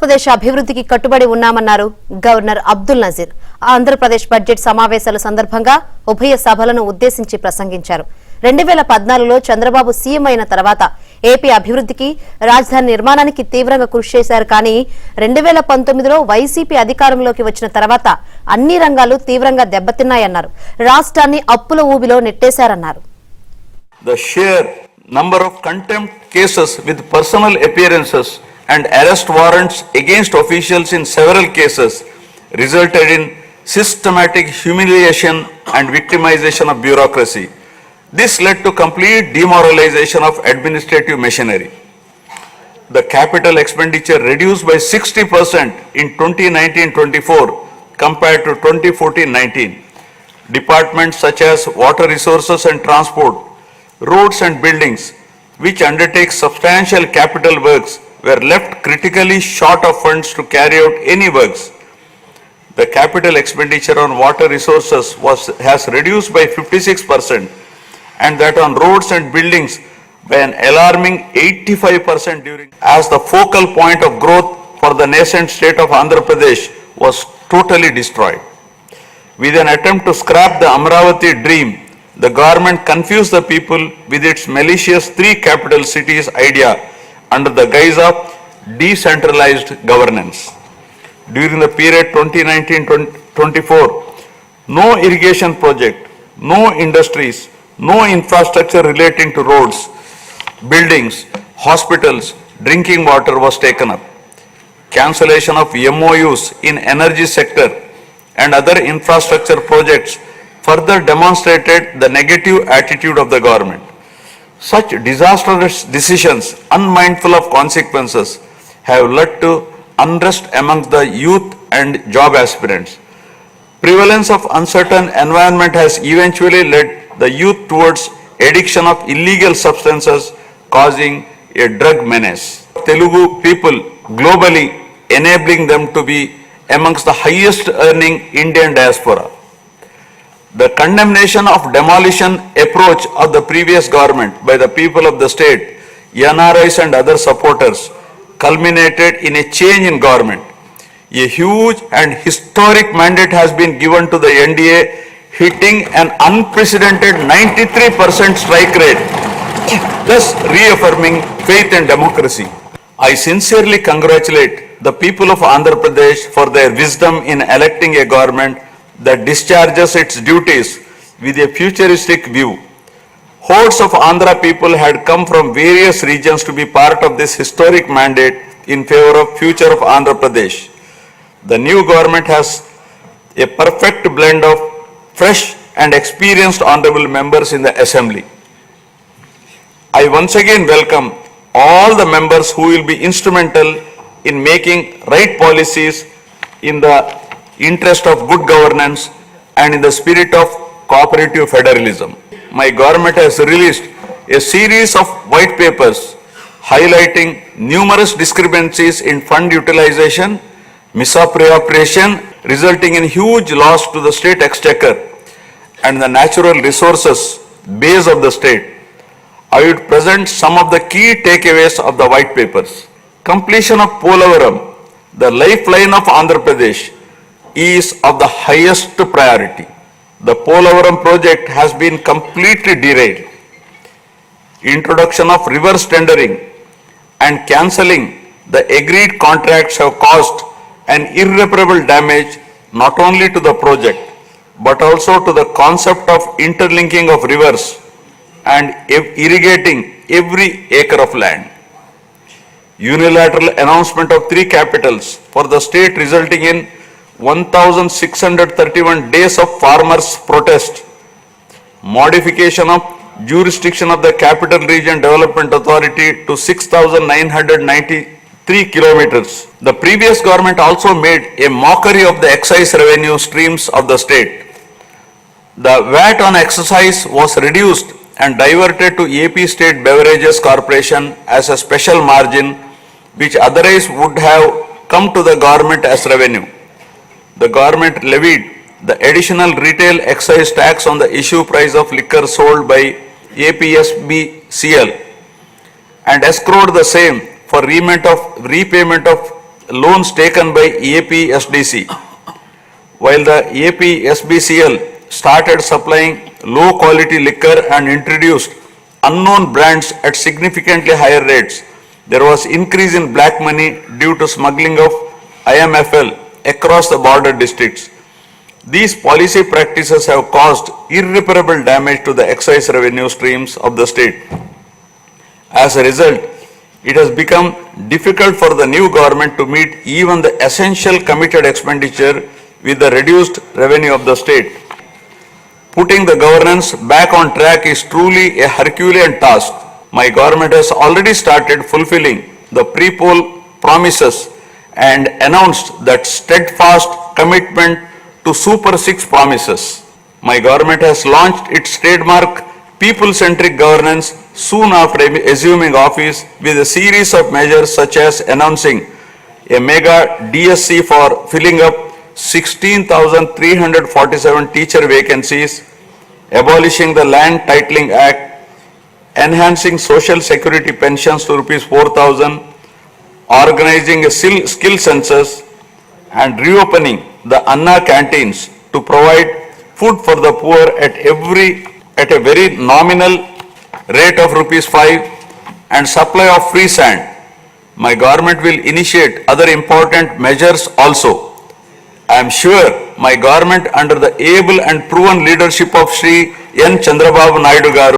ఆంధ్రప్రదేశ్ అభివృద్ధికి కట్టుబడి ఉన్నామన్నారు governor Abdul Nazir. Andhra Pradesh budget సమావేశాల సందర్భంగా ఉభయ సభలను ఉద్దేశించి ప్రసంగించారు. 2014లో చంద్రబాబు సీఎం అయిన తర్వాత ఏపీ అభివృద్ధికి, రాజధాని నిర్మాణానికి తీవ్రంగా కృషి చేశారు. కానీ 2019లో వైసీపీ అధికారంలోకి వచ్చిన తర్వాత అన్ని రంగాలు తీవ్రంగా దెబ్బతిన్నాయన్నారు. రాష్ట్రాన్ని అప్పుల ఊబిలో నెట్టేశారన్నారు. The sheer number of contempt cases with personal appearances and arrest warrants against officials in several cases resulted in systematic humiliation and victimization of bureaucracy. This led to complete demoralization of administrative machinery. The capital expenditure reduced by 60% in 2019-24 compared to 2014-19. Departments such as water resources and transport, roads and buildings, which undertake substantial capital works, were left critically short of funds to carry out any works. The capital expenditure on water resources has reduced by 56%, and that on roads and buildings by an alarming 85% during, as the focal point of growth for the nascent state of Andhra Pradesh was totally destroyed. With an attempt to scrap the Amravati dream, the government confused the people with its malicious three capital cities idea under the guise of decentralized governance. During the period 2019-24, no irrigation project, no industries, no infrastructure relating to roads, buildings, hospitals, drinking water was taken up. Cancellation of MOUs in energy sector and other infrastructure projects further demonstrated the negative attitude of the government. Such disastrous decisions, unmindful of consequences, have led to unrest amongst the youth and job aspirants. Prevalence of uncertain environment has eventually led the youth towards addiction of illegal substances, causing a drug menace. Telugu people globally, enabling them to be amongst the highest earning Indian diaspora. The condemnation of demolition approach of the previous government by the people of the state, NRIs and other supporters, culminated in a change in government. A huge and historic mandate has been given to the NDA, hitting an unprecedented 93% strike rate, thus reaffirming faith in democracy. I sincerely congratulate the people of Andhra Pradesh for their wisdom in electing a government that discharges its duties with a futuristic view. Hordes of Andhra people had come from various regions to be part of this historic mandate in favor of future of Andhra Pradesh. The new government has a perfect blend of fresh and experienced honorable members in the assembly. I once again welcome all the members who will be instrumental in making right policies in the interest of good governance and in the spirit of cooperative federalism. My government has released a series of white papers highlighting numerous discrepancies in fund utilization, misappropriation resulting in huge loss to the state exchequer and the natural resources base of the state. I would present some of the key takeaways of the white papers. Completion of Polavaram, the lifeline of Andhra Pradesh, is of the highest priority. The Polavaram project has been completely derailed. Introduction of reverse tendering and cancelling the agreed contracts have caused an irreparable damage not only to the project but also to the concept of interlinking of rivers and irrigating every acre of land. Unilateral announcement of three capitals for the state resulting in 1,631 days of farmers' protest. Modification of jurisdiction of the Capital Region Development Authority to 6,993 kilometers. The previous government also made a mockery of the excise revenue streams of the state. The VAT on excise was reduced and diverted to AP State Beverages Corporation as a special margin, which otherwise would have come to the government as revenue. The government levied the additional retail excise tax on the issue price of liquor sold by APSBCL and escrowed the same for repayment of loans taken by APSDC. While the APSBCL started supplying low quality liquor and introduced unknown brands at significantly higher rates, there was increase in black money due to smuggling of IMFL across the border districts. These policy practices have caused irreparable damage to the excise revenue streams of the state. As a result, it has become difficult for the new government to meet even the essential committed expenditure with the reduced revenue of the state. Putting the governance back on track is truly a Herculean task. My government has already started fulfilling the pre-poll promises and announced that steadfast commitment to Super 6 promises. My government has launched its trademark people-centric governance soon after assuming office with a series of measures such as announcing a mega DSC for filling up 16,347 teacher vacancies, abolishing the Land Titling Act, enhancing social security pensions to rupees 4,000, organizing a skill census, and reopening the Anna canteens to provide food for the poor at a very nominal rate of rupees 5 and supply of free sand. My government will initiate other important measures also. I am sure my government under the able and proven leadership of Shri N. Chandrababu Naidu Garu